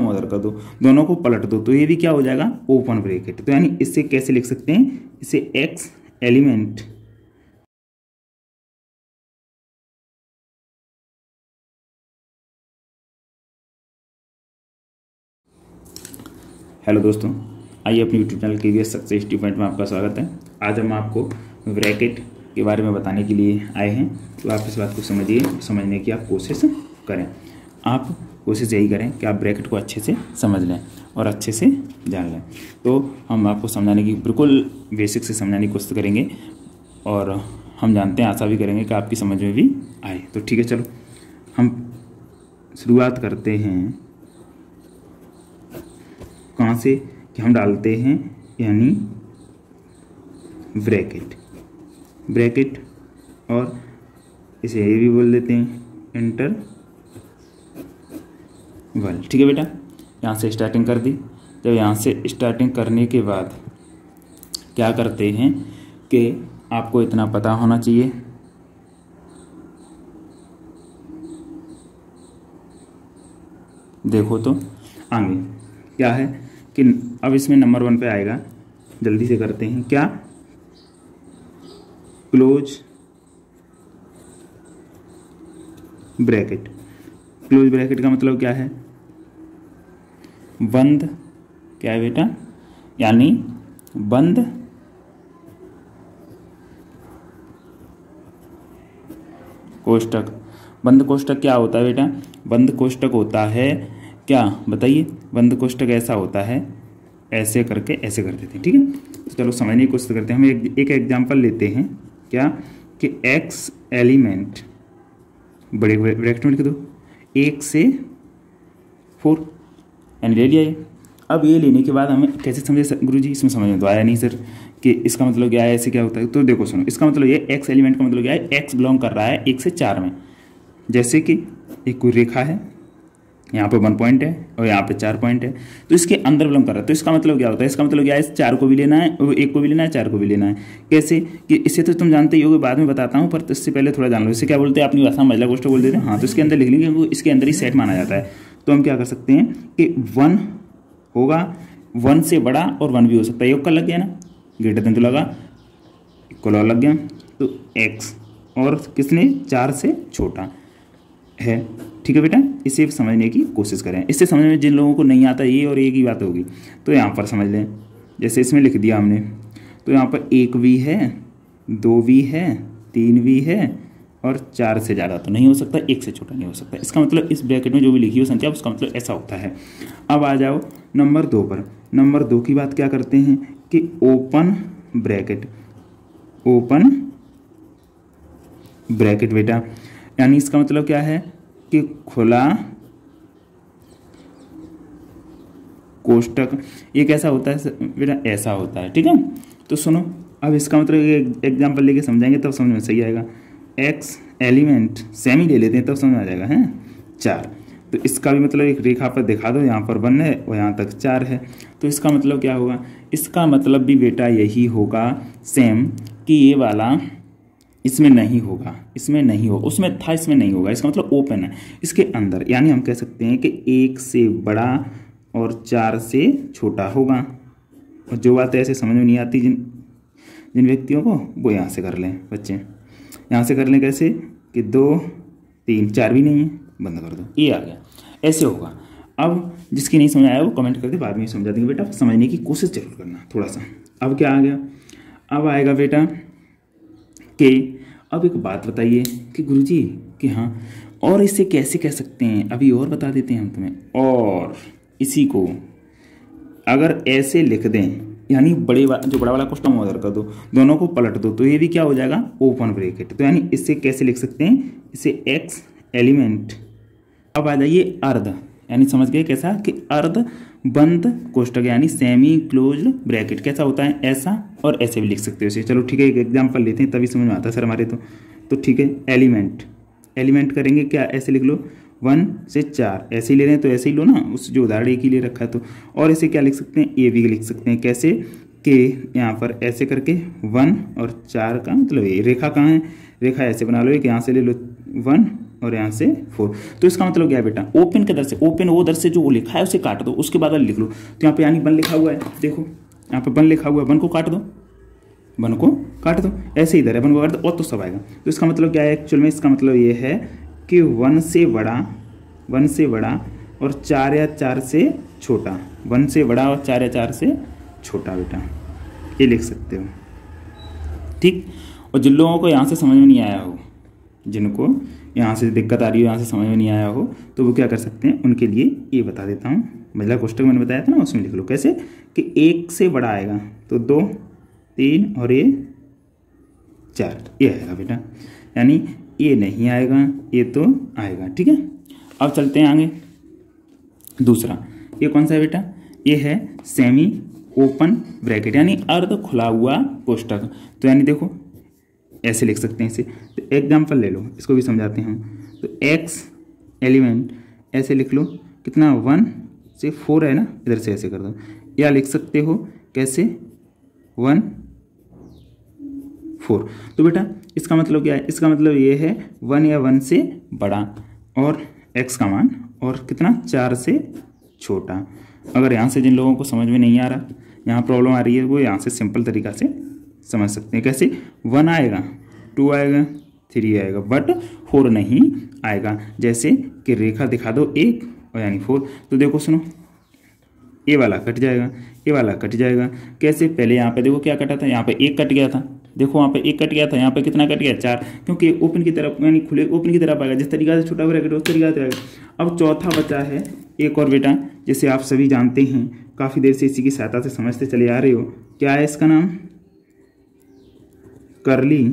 Term उधर कर दो, दोनों को पलट दो, तो ये भी क्या हो जाएगा, ओपन ब्रैकेट। तो यानी इससे कैसे लिख सकते हैं, इसे एक्स एलिमेंट हेलो दोस्तों, आइए अपनी YouTube channel KVS success student में आपका स्वागत है। आज हम आपको ब्रैकेट के बारे में बताने के लिए आए हैं, तो आप इस बात को समझिए, समझने की आप कोशिश करें। आप कोशिश यही करें कि आप ब्रैकेट को अच्छे से समझ लें और अच्छे से जान लें। तो हम आपको समझाने की बिल्कुल बेसिक से समझाने की कोशिश करेंगे और हम जानते हैं, आशा भी करेंगे कि आपकी समझ में भी आए। तो ठीक है, चलो हम शुरुआत करते हैं। कहाँ से कि हम डालते हैं यानी ब्रैकेट और इसे ये भी बोल देते हैं इंटरवल। ठीक है बेटा, यहाँ से स्टार्टिंग कर दी। जब यहाँ से स्टार्टिंग करने के बाद क्या करते हैं कि आपको इतना पता होना चाहिए, देखो तो आगे क्या है कि अब इसमें नंबर 1 पे आएगा, जल्दी से करते हैं क्या, क्लोज ब्रैकेट। क्लोज ब्रैकेट का मतलब क्या है, बंद, क्या है बेटा, यानी बंद कोष्टक। बंद कोष्टक क्या होता है बेटा, बंद कोष्टक होता है क्या, बताइए। बंद कोष्टक ऐसा होता है, ऐसे करके ऐसे कर देते हैं, ठीक है। तो चलो समझने की कोशिश करते हैं। हम एक एग्जांपल लेते हैं, क्या कि x एलिमेंट, बड़े ब्रैकेट में लिख दो, 1 से 4 यानी ले लिया ये। अब ये लेने के बाद हमें कैसे समझे गुरुजी, इसमें समझ में तो आया नहीं सर कि इसका मतलब क्या है, ऐसे क्या होता है। तो देखो सुनो, इसका मतलब ये x एलिमेंट का मतलब क्या है, x बिलोंग कर रहा है 1 से 4 में। जैसे कि एक कोई रेखा है, यहाँ पे 1 पॉइंट है और यहाँ पे 4 पॉइंट है, तो इसके अंदर बिलोंग कर रहा है। तो इसका मतलब क्या होता है, इसका मतलब क्या है, इस 4 को भी लेना है और 1 को भी लेना है, 4 को भी लेना है। कैसे कि इसे तो तुम जानते ही होगे, बाद में बताता हूँ, पर इससे पहले थोड़ा जान लो। इसे क्या बोलते हैं, अपनी भाषा में महिला कोष्ठक बोल देते हैं। हाँ, तो इसके अंदर लिख लेंगे, वो इसके अंदर ही सेट माना जाता है। तो हम क्या कर सकते हैं कि 1 होगा, 1 से बड़ा और 1 भी हो सकता है। योग का लग गया ना, ग्रेटर देन तो लगा, इक्वल और लग गया, तो x और किसने 4 से छोटा है। ठीक है बेटा, इसे समझने की कोशिश करें। इससे समझ में जिन लोगों को नहीं आता, ये और एक ही बात होगी, तो यहाँ पर समझ लें। जैसे इसमें लिख दिया हमने, तो यहाँ पर 1 भी है, 2 भी है, 3 भी है और 4 से ज़्यादा तो नहीं हो सकता, 1 से छोटा नहीं हो सकता। इसका मतलब इस ब्रैकेट में जो भी लिखी हो संख्या, उसका मतलब ऐसा होता है। अब आ जाओ नंबर 2 पर। नंबर 2 की बात क्या करते हैं कि ओपन ब्रैकेट बेटा, यानी इसका मतलब क्या है कि खुला कोष्टक। ये कैसा होता है बेटा, ऐसा होता है, ठीक है। तो सुनो, अब इसका मतलब एक एग्जांपल लेके समझाएंगे तब समझ में सही आएगा। x एलिमेंट सेमी ले लेते हैं तब समझ में आ जाएगा, है 4। तो इसका भी मतलब एक रेखा पर दिखा दो, यहाँ पर 1 है और यहाँ तक 4 है। तो इसका मतलब क्या होगा, इसका मतलब भी बेटा यही होगा सेम, कि ये वाला इसमें नहीं होगा, इसमें नहीं होगा, उसमें था इसमें नहीं होगा। इसका मतलब ओपन है इसके अंदर, यानी हम कह सकते हैं कि 1 से बड़ा और 4 से छोटा होगा। और जो बात ऐसे समझ में नहीं आती जिन व्यक्तियों को, वो यहाँ से कर लें बच्चे, यहाँ से कर लें। कैसे कि 2 3 4 भी नहीं है, बंद कर दो, ये आ गया, ऐसे होगा। अब जिसकी नहीं समझ आया वो कमेंट करके बाद में समझा देंगे। बेटा समझने की कोशिश जरूर करना थोड़ा सा। अब क्या आ गया, अब आएगा बेटा कि अब एक बात बताइए कि गुरुजी कि हाँ, और इसे कैसे कह सकते हैं, अभी और बता देते हैं हम तुम्हें। और इसी को अगर ऐसे लिख दें, यानी जो बड़ा वाला क्वेश्चन उधर कर दो, दोनों को पलट दो, तो ये भी क्या हो जाएगा, ओपन ब्रैकेट। तो यानी इससे कैसे लिख सकते हैं, इसे x एलिमेंट। अब आ जाइए अर्ध, यानी समझ गए कैसा कि अर्ध बंद कोष्टक, यानी सेमी क्लोज्ड ब्रैकेट कैसा होता है, ऐसा और ऐसे भी लिख सकते हो इसे। चलो ठीक है, एक एग्जांपल लेते हैं तभी समझ में आता है सर हमारे। तो ठीक है, एलिमेंट करेंगे क्या, ऐसे लिख लो 1 से 4, ऐसे ही ले रहे हैं तो ऐसे ही लो ना, उस जो उदाहरण एक ही ले रखा है। तो और इसे क्या लिख सकते हैं, ए भी लिख सकते हैं। कैसे कि यहाँ पर ऐसे करके 1 और 4 का मतलब ये रेखा कहाँ है, रेखा ऐसे बना लो, एक यहाँ से ले लो 1 और यहाँ से 4। तो इसका मतलब क्या है बेटा, ओपन के दर से, ओपन वो दर से जो लिखा है उसे काट दो, उसके बाद लिख लो। तो यहाँ पे यानी 1 लिखा हुआ है, देखो यहाँ पे 1 लिखा हुआ है, 1 को काट दो, 1 को काट दो, ऐसे इधर है 1 को काट दो और तो सब आएगा। तो इसका मतलब क्या है एक्चुअल में, इसका मतलब ये है कि 1 से बड़ा और 4 या 4 से छोटा, 1 से बड़ा और 4 या 4 से छोटा बेटा, ये लिख सकते हो, ठीक। और जिन लोगों को यहाँ से समझ में नहीं आया हो, जिनको यहाँ से दिक्कत आ रही हो, यहाँ से समझ में नहीं आया हो, तो वो क्या कर सकते हैं, उनके लिए ये बता देता हूँ। महिला कोष्टक मैंने बताया था ना, उसमें लिख लो कैसे कि 1 से बड़ा आएगा तो 2, 3 और ये 4, ये आएगा बेटा, यानी ये नहीं आएगा, ये तो आएगा, ठीक है। अब चलते हैं आगे। दूसरा ये कौन सा है बेटा, ये है सेमी ओपन ब्रैकेट, यानी अर्ध खुला हुआ कोष्टक। तो यानी देखो ऐसे लिख सकते हैं इसे। तो एग्जाम्पल ले लो, इसको भी समझाते हैं हम। तो एक्स एलिमेंट ऐसे लिख लो, कितना 1 से 4 है ना, इधर से ऐसे कर दो, या लिख सकते हो कैसे 1 4। तो बेटा इसका मतलब क्या है, इसका मतलब ये है 1 या 1 से बड़ा और x का मान और कितना 4 से छोटा। अगर यहाँ से जिन लोगों को समझ में नहीं आ रहा, यहाँ प्रॉब्लम आ रही है, वो यहाँ से सिंपल तरीका से समझ सकते हैं। कैसे 1 आएगा, 2 आएगा, 3 आएगा, बट 4 नहीं आएगा। जैसे कि रेखा दिखा दो 1 और यानी 4। तो देखो सुनो, ये वाला कट जाएगा, ये वाला कट जाएगा। कैसे, पहले यहाँ पे देखो क्या कटा था, यहाँ पे 1 कट गया था, देखो वहाँ पे 1 कट गया था, यहाँ पे कितना कट गया 4, क्योंकि ओपन की तरफ यानी खुले ओपन की तरफ आएगा। जिस तरीका से छोटा ब्रैकेट उस तरीका से आएगा। अब चौथा बचा है एक और बेटा, जिसे आप सभी जानते हैं, काफ़ी देर से इसी की सहायता से समझते चले आ रहे हो। क्या है इसका नाम, कर्ली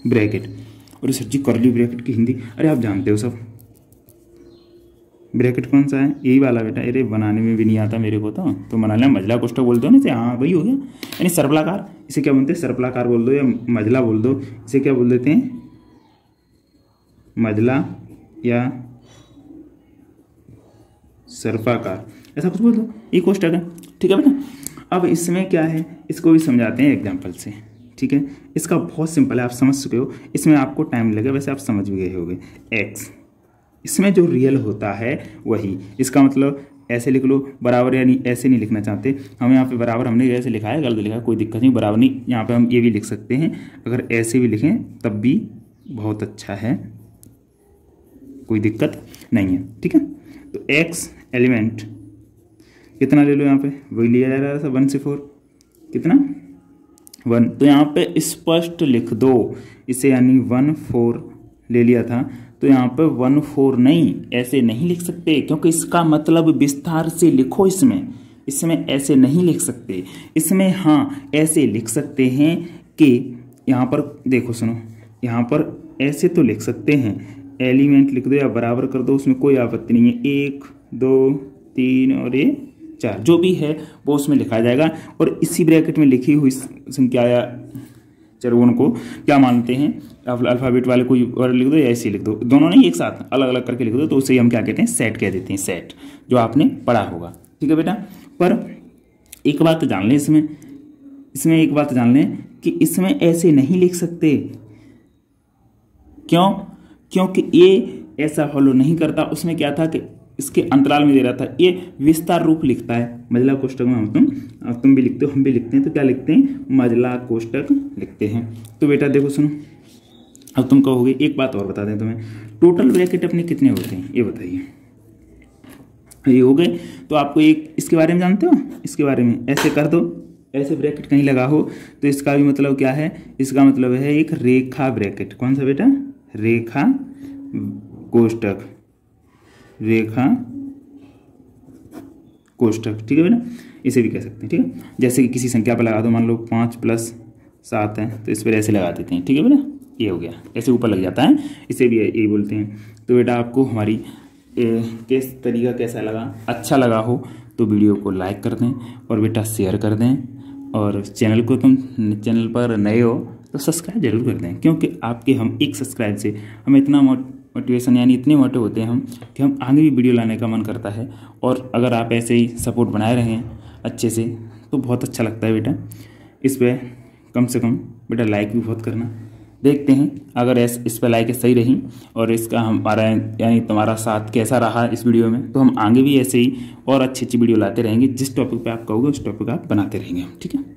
ब्रैकेट। और सर जी कर्ली ब्रैकेट की हिंदी, अरे आप जानते हो सब, ब्रैकेट कौन सा है, यही वाला बेटा। अरे बनाने में भी नहीं आता मेरे को, तो बना लिया, मजला कोष्टक बोलते हो ना इसे, हाँ वही हो गया। यानी सर्पलाकार, इसे क्या बोलते हैं, सर्पलाकार बोल दो या मजला बोल दो, इसे क्या बोल देते हैं, मजला या सर्पाकार, ऐसा कुछ बोल दो, ये कोष्टक है, ठीक है बेटा। अब इसमें क्या है, इसको भी समझाते हैं एग्जाम्पल से, ठीक है। इसका बहुत सिंपल है, आप समझ चुके हो, इसमें आपको टाइम लगेगा, वैसे आप समझ भी गए होंगे। एक्स, इसमें जो रियल होता है वही, इसका मतलब ऐसे लिख लो बराबर, यानी ऐसे नहीं लिखना चाहते हम, यहाँ पे बराबर हमने ऐसे लिखा है, गलत लिखा है, कोई दिक्कत नहीं, बराबर नहीं, यहाँ पे हम ये भी लिख सकते हैं, अगर ऐसे भी लिखें तब भी बहुत अच्छा है, कोई दिक्कत नहीं है, ठीक है। तो एक्स एलिमेंट कितना ले लो, यहाँ पे वही लिया जा रहा था 1 से 4, कितना 1, तो यहाँ पे स्पष्ट लिख दो इसे, यानी 1 4 ले लिया था, तो यहाँ पे 1 4 नहीं, ऐसे नहीं लिख सकते, क्योंकि इसका मतलब विस्तार से लिखो। इसमें ऐसे नहीं लिख सकते, इसमें हाँ ऐसे लिख सकते हैं कि यहाँ पर देखो सुनो, यहाँ पर ऐसे तो लिख सकते हैं, एलिमेंट लिख दो या बराबर कर दो, उसमें कोई आपत्ति नहीं है। 1 2 3 और ये 4 जो भी है वो उसमें लिखा जाएगा, और इसी ब्रैकेट में लिखी हुई संख्या या चरगुण को क्या मानते हैं, अल्फाबेट वाले कोई और लिख दो या ऐसे लिख दो, दोनों नहीं एक साथ अलग अलग करके लिख दो, तो उसे हम क्या कहते हैं, सेट कह देते हैं, सेट, जो आपने पढ़ा होगा, ठीक है बेटा। पर एक बात जान लें, इसमें एक बात जान लें कि इसमें ऐसे नहीं लिख सकते, क्यों, क्योंकि ये ऐसा फॉलो नहीं करता। उसमें क्या था कि इसके अंतराल में दे रहा था, ये विस्तार रूप लिखता है। मजला कोष्टक में हम तुम भी लिखते हो, हम भी लिखते हैं, तो क्या लिखते हैं, मजला कोष्टक लिखते हैं। तो बेटा देखो सुनो, अब तुम कहोगे एक बात और बता दें तुम्हें, टोटल ब्रैकेट अपने कितने होते हैं ये बताइए, ये हो गए। तो आपको एक इसके बारे में जानते हो, इसके बारे में ऐसे कर दो, ऐसे ब्रैकेट कहीं लगा हो तो इसका भी मतलब क्या है, इसका मतलब है एक रेखा ब्रैकेट। कौन सा बेटा, रेखा कोष्टक, रेखा कोष्टक, ठीक है बेटा, इसे भी कह सकते हैं, ठीक है। जैसे कि किसी संख्या पर लगा दो, मान लो 5 + 7 है, तो इस पर ऐसे लगा देते हैं, ठीक है बेटा, ये हो गया, ऐसे ऊपर लग जाता है, इसे भी यही बोलते हैं। तो बेटा आपको हमारी किस तरीका कैसा लगा, अच्छा लगा हो तो वीडियो को लाइक कर दें और बेटा शेयर कर दें, और चैनल को तुम चैनल पर नए हो तो सब्सक्राइब जरूर कर दें, क्योंकि आपके हम एक सब्सक्राइब से हमें इतना मोटिवेशन, यानी इतने मोटे होते हैं हम कि हम आगे भी वीडियो लाने का मन करता है। और अगर आप ऐसे ही सपोर्ट बनाए रहें अच्छे से तो बहुत अच्छा लगता है बेटा। इस पर कम से कम बेटा लाइक भी बहुत करना। देखते हैं अगर इस पर लाइक सही रही और इसका हमारा यानी तुम्हारा साथ कैसा रहा इस वीडियो में, तो हम आगे भी ऐसे ही और अच्छी अच्छी वीडियो लाते रहेंगे। जिस टॉपिक पे आप कहोगे उस टॉपिक आप बनाते रहेंगे हम, ठीक है।